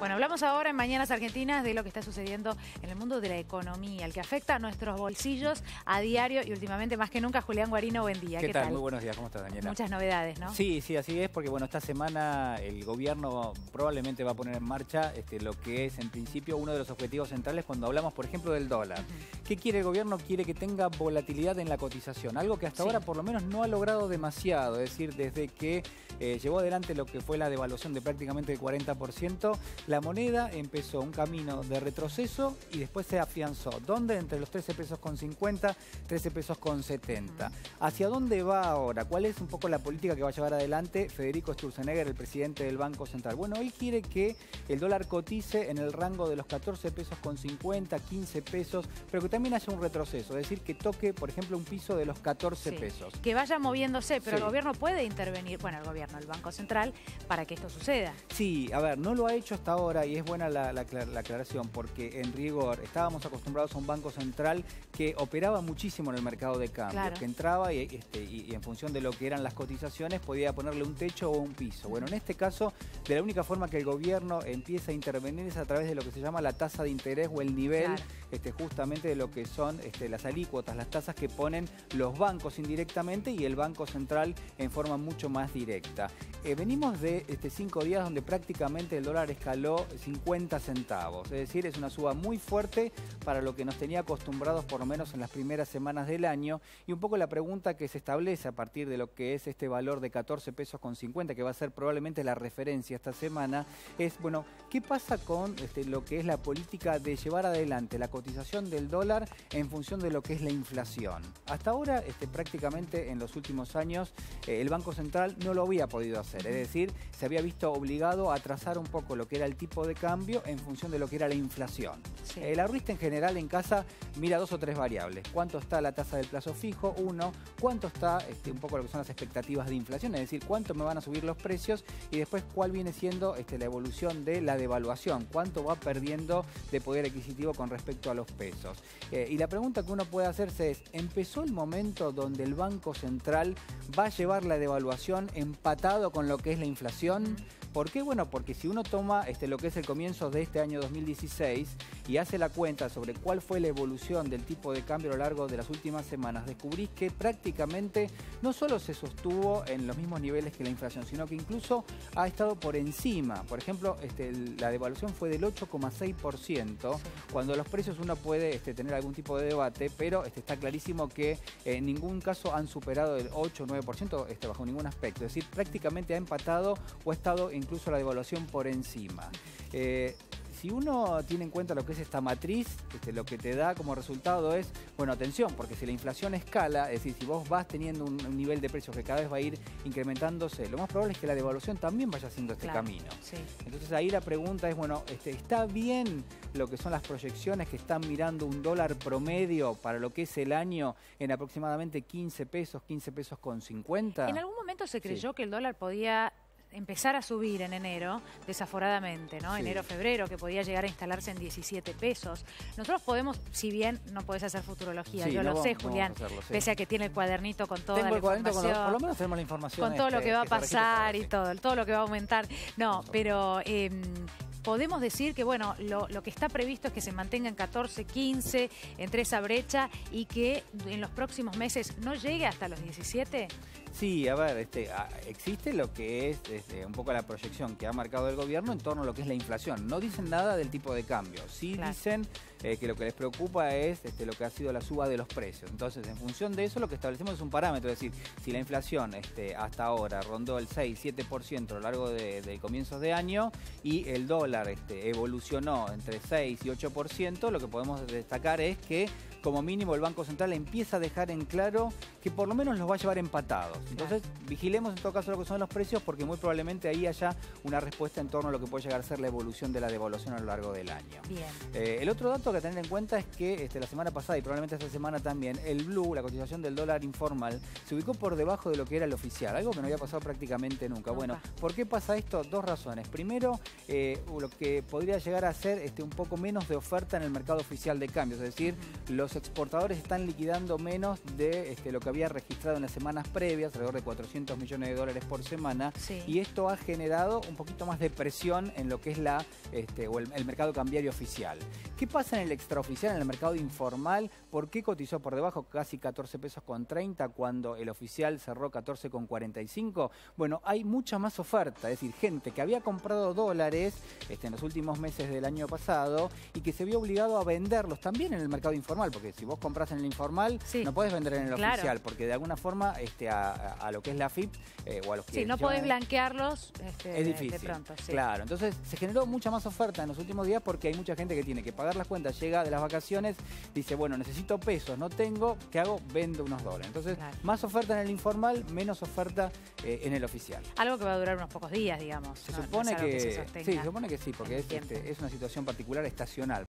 Bueno, hablamos ahora en Mañanas Argentinas de lo que está sucediendo en el mundo de la economía, el que afecta a nuestros bolsillos a diario y últimamente más que nunca. Julián Guarino, buen día. ¿Qué tal? Muy buenos días, ¿cómo estás, Daniela? Muchas novedades, ¿no? Sí, así es, porque bueno, esta semana el gobierno probablemente va a poner en marcha lo que es en principio uno de los objetivos centrales cuando hablamos, por ejemplo, del dólar. ¿Qué quiere el gobierno? Quiere que tenga volatilidad en la cotización, algo que hasta ahora por lo menos no ha logrado demasiado, es decir, desde que llevó adelante lo que fue la devaluación de prácticamente el 40%, la moneda empezó un camino de retroceso y después se afianzó. ¿Dónde? Entre los 13 pesos con 50, 13 pesos con 70. ¿Hacia dónde va ahora? ¿Cuál es un poco la política que va a llevar adelante Federico Sturzenegger, el presidente del Banco Central? Bueno, él quiere que el dólar cotice en el rango de los 14 pesos con 50, 15 pesos, pero que también haya un retroceso, es decir, que toque, por ejemplo, un piso de los 14 pesos. Que vaya moviéndose, pero el gobierno puede intervenir, bueno, el Banco Central, para que esto suceda. Sí, a ver, no lo ha hecho hasta ahora y es buena la aclaración, porque en rigor estábamos acostumbrados a un Banco Central que operaba muchísimo en el mercado de cambio, que entraba y en función de lo que eran las cotizaciones podía ponerle un techo o un piso. Bueno, en este caso, de la única forma que el gobierno empieza a intervenir es a través de lo que se llama la tasa de interés o el nivel justamente de lo que son las alícuotas, las tasas que ponen los bancos indirectamente y el Banco Central en forma mucho más directa. Venimos de 5 días donde prácticamente el dólar escaló 50 centavos, es decir, es una suba muy fuerte para lo que nos tenía acostumbrados por lo menos en las primeras semanas del año, y un poco la pregunta que se establece a partir de lo que es este valor de 14 pesos con 50, que va a ser probablemente la referencia esta semana, es, bueno, ¿qué pasa con lo que es la política de llevar adelante la cotización del dólar en función de lo que es la inflación? Hasta ahora, prácticamente en los últimos años, el Banco Central no lo había podido hacer, es decir, se había visto obligado a trazar un poco lo que era el tipo de cambio en función de lo que era la inflación. El ahorrista en general en casa mira 2 o 3 variables. ¿Cuánto está la tasa del plazo fijo? 1. ¿Cuánto está un poco lo que son las expectativas de inflación? Es decir, ¿cuánto me van a subir los precios? Y después, ¿cuál viene siendo la evolución de la devaluación? ¿Cuánto va perdiendo de poder adquisitivo con respecto a los pesos? Y la pregunta que uno puede hacerse es, ¿empezó el momento donde el Banco Central va a llevar la devaluación empatado con lo que es la inflación? ¿Por qué? Bueno, porque si uno toma lo que es el comienzo de este año 2016 y hace la cuenta sobre cuál fue la evolución del tipo de cambio a lo largo de las últimas semanas, descubrís que prácticamente no solo se sostuvo en los mismos niveles que la inflación, sino que incluso ha estado por encima. Por ejemplo, la devaluación fue del 8,6%, cuando los precios uno puede tener algún tipo de debate, pero está clarísimo que en ningún caso han superado el 8 o 9% bajo ningún aspecto. Es decir, prácticamente ha empatado o ha estado incluso la devaluación por encima. Si uno tiene en cuenta lo que es esta matriz, lo que te da como resultado es, bueno, atención, porque si la inflación escala, es decir, si vos vas teniendo un nivel de precios que cada vez va a ir incrementándose, lo más probable es que la devaluación también vaya haciendo camino. Entonces ahí la pregunta es, bueno, ¿está bien lo que son las proyecciones que están mirando un dólar promedio para lo que es el año en aproximadamente 15 pesos con 50? En algún momento se creyó que el dólar podía empezar a subir en enero, desaforadamente, ¿no? Enero, febrero, que podía llegar a instalarse en 17 pesos. Nosotros podemos, si bien no podés hacer futurología, yo lo sé, Julián, pese a que tiene el cuadernito con toda la información. Por lo menos tenemos la información. Con todo lo que va a pasar y todo lo que va a aumentar. No, pero podemos decir que, bueno, lo que está previsto es que se mantenga en 14, 15, entre esa brecha y que en los próximos meses no llegue hasta los 17. Sí, a ver, existe lo que es un poco la proyección que ha marcado el gobierno en torno a lo que es la inflación. No dicen nada del tipo de cambio. Sí dicen que lo que les preocupa es lo que ha sido la suba de los precios. Entonces, en función de eso, lo que establecemos es un parámetro. Es decir, si la inflación hasta ahora rondó el 6-7% a lo largo de comienzos de año y el dólar evolucionó entre 6 y 8%, lo que podemos destacar es que como mínimo el Banco Central empieza a dejar en claro que por lo menos los va a llevar empatados. Entonces, vigilemos en todo caso lo que son los precios, porque muy probablemente ahí haya una respuesta en torno a lo que puede llegar a ser la evolución de la devaluación a lo largo del año. El otro dato que tener en cuenta es que la semana pasada y probablemente esta semana también, el blue, la cotización del dólar informal, se ubicó por debajo de lo que era el oficial, algo que no había pasado prácticamente nunca. Bueno, ¿por qué pasa esto? 2 razones. Primero, lo que podría llegar a ser un poco menos de oferta en el mercado oficial de cambios, es decir, los exportadores están liquidando menos de lo que había registrado en las semanas previas. alrededor de 400 millones de dólares por semana, sí. Y esto ha generado un poquito más de presión en lo que es el mercado cambiario oficial. ¿Qué pasa en el extraoficial, en el mercado informal? ¿Por qué cotizó por debajo casi 14 pesos con 30 cuando el oficial cerró 14 con 45? Bueno, hay mucha más oferta, es decir, gente que había comprado dólares en los últimos meses del año pasado y que se vio obligado a venderlos también en el mercado informal, porque si vos compras en el informal, sí, no podés vender en el oficial, porque de alguna forma a lo que es la AFIP o a los que... Sí, no podés blanquearlos es difícil, de pronto. Sí. Claro, entonces se generó mucha más oferta en los últimos días porque hay mucha gente que tiene que pagar las cuentas, llega de las vacaciones, dice, bueno, necesito pesos, no tengo, ¿qué hago? Vendo unos dólares. Entonces, claro, más oferta en el informal, menos oferta en el oficial. Algo que va a durar unos pocos días, digamos. Se supone que sí, porque es una situación particular estacional.